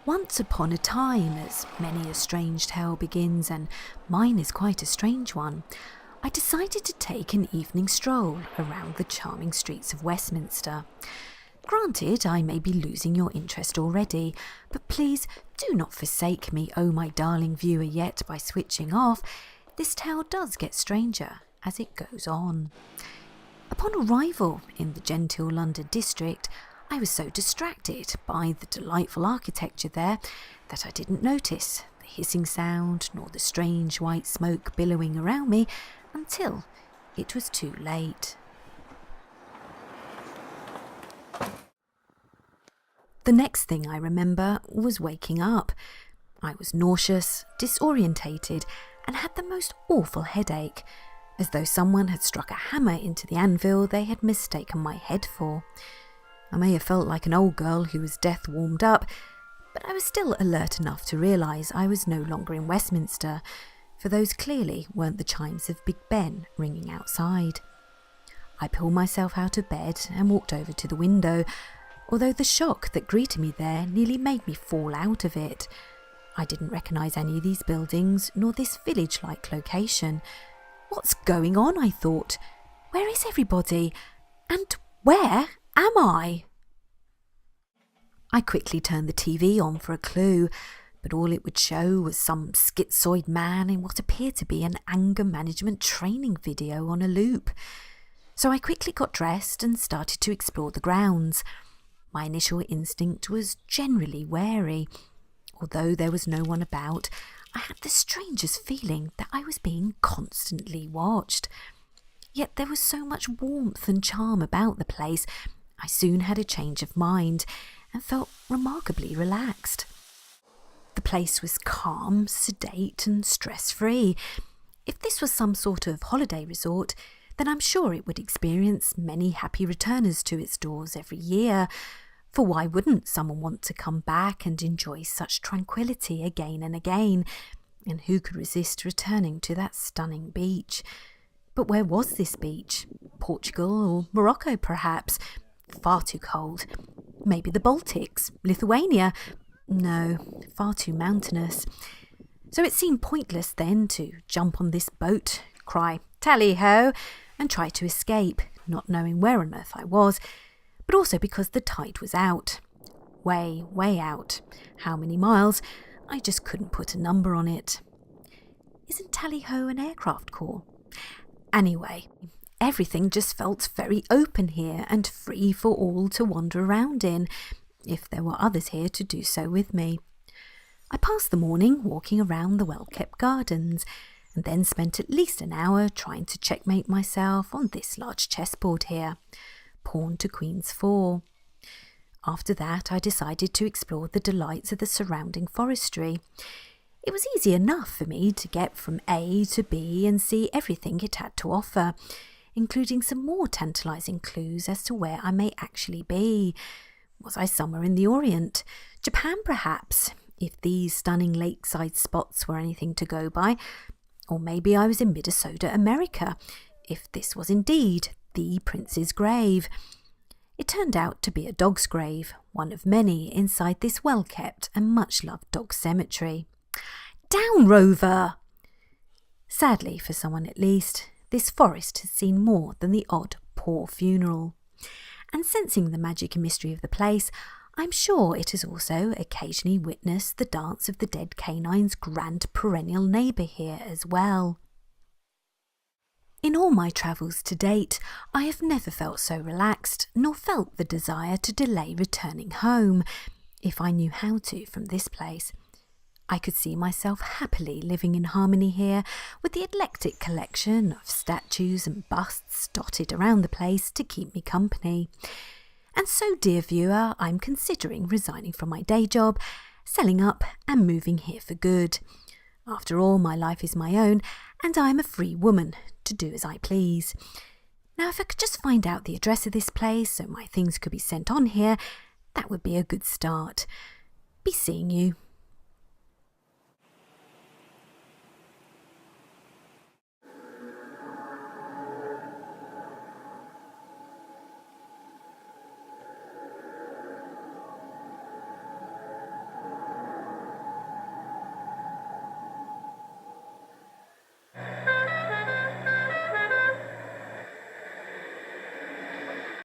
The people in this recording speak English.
Once upon a time, as many a strange tale begins, and mine is quite a strange one, I decided to take an evening stroll around the charming streets of Westminster. Granted, I may be losing your interest already, but please do not forsake me, oh my darling viewer, yet by switching off. This tale does get stranger as it goes on. Upon arrival in the genteel London district, I was so distracted by the delightful architecture there that I didn't notice the hissing sound nor the strange white smoke billowing around me until it was too late. The next thing I remember was waking up. I was nauseous, disorientated, and had the most awful headache, as though someone had struck a hammer into the anvil they had mistaken my head for. I may have felt like an old girl who was death warmed up, but I was still alert enough to realise I was no longer in Westminster, for those clearly weren't the chimes of Big Ben ringing outside. I pulled myself out of bed and walked over to the window, although the shock that greeted me there nearly made me fall out of it. I didn't recognise any of these buildings, nor this village-like location. What's going on, I thought? Where is everybody? And where am I? I quickly turned the TV on for a clue, but all it would show was some schizoid man in what appeared to be an anger management training video on a loop. So I quickly got dressed and started to explore the grounds. My initial instinct was generally wary. Although there was no one about, I had the strangest feeling that I was being constantly watched. Yet there was so much warmth and charm about the place, I soon had a change of mind and felt remarkably relaxed. The place was calm, sedate and stress-free. If this was some sort of holiday resort, then I'm sure it would experience many happy returners to its doors every year. For why wouldn't someone want to come back and enjoy such tranquility again and again? And who could resist returning to that stunning beach? But where was this beach? Portugal or Morocco, perhaps? Far too cold. Maybe the Baltics, Lithuania. No, far too mountainous. So it seemed pointless then to jump on this boat, cry "Tally-ho!" and try to escape, not knowing where on earth I was, but also because the tide was out. Way, way out. How many miles? I just couldn't put a number on it. Isn't Tally-ho an aircraft call? Anyway, everything just felt very open here and free for all to wander around in, if there were others here to do so with me. I passed the morning walking around the well-kept gardens, and then spent at least an hour trying to checkmate myself on this large chessboard here. Pawn to Queen's 4. After that, I decided to explore the delights of the surrounding forestry. It was easy enough for me to get from A to B and see everything it had to offer, including some more tantalising clues as to where I may actually be. Was I somewhere in the Orient? Japan, perhaps, if these stunning lakeside spots were anything to go by. Or maybe I was in Minnesota, America, if this was indeed the prince's grave. It turned out to be a dog's grave, one of many inside this well-kept and much-loved dog cemetery. Down, Rover! Sadly, for someone at least, this forest has seen more than the odd poor funeral. And sensing the magic and mystery of the place, I'm sure it has also occasionally witnessed the dance of the dead canine's grand perennial neighbour here as well. In all my travels to date, I have never felt so relaxed, nor felt the desire to delay returning home, if I knew how to from this place. I could see myself happily living in harmony here with the eclectic collection of statues and busts dotted around the place to keep me company. And so, dear viewer, I'm considering resigning from my day job, selling up and moving here for good. After all, my life is my own, and I am a free woman to do as I please. Now, if I could just find out the address of this place so my things could be sent on here, that would be a good start. Be seeing you.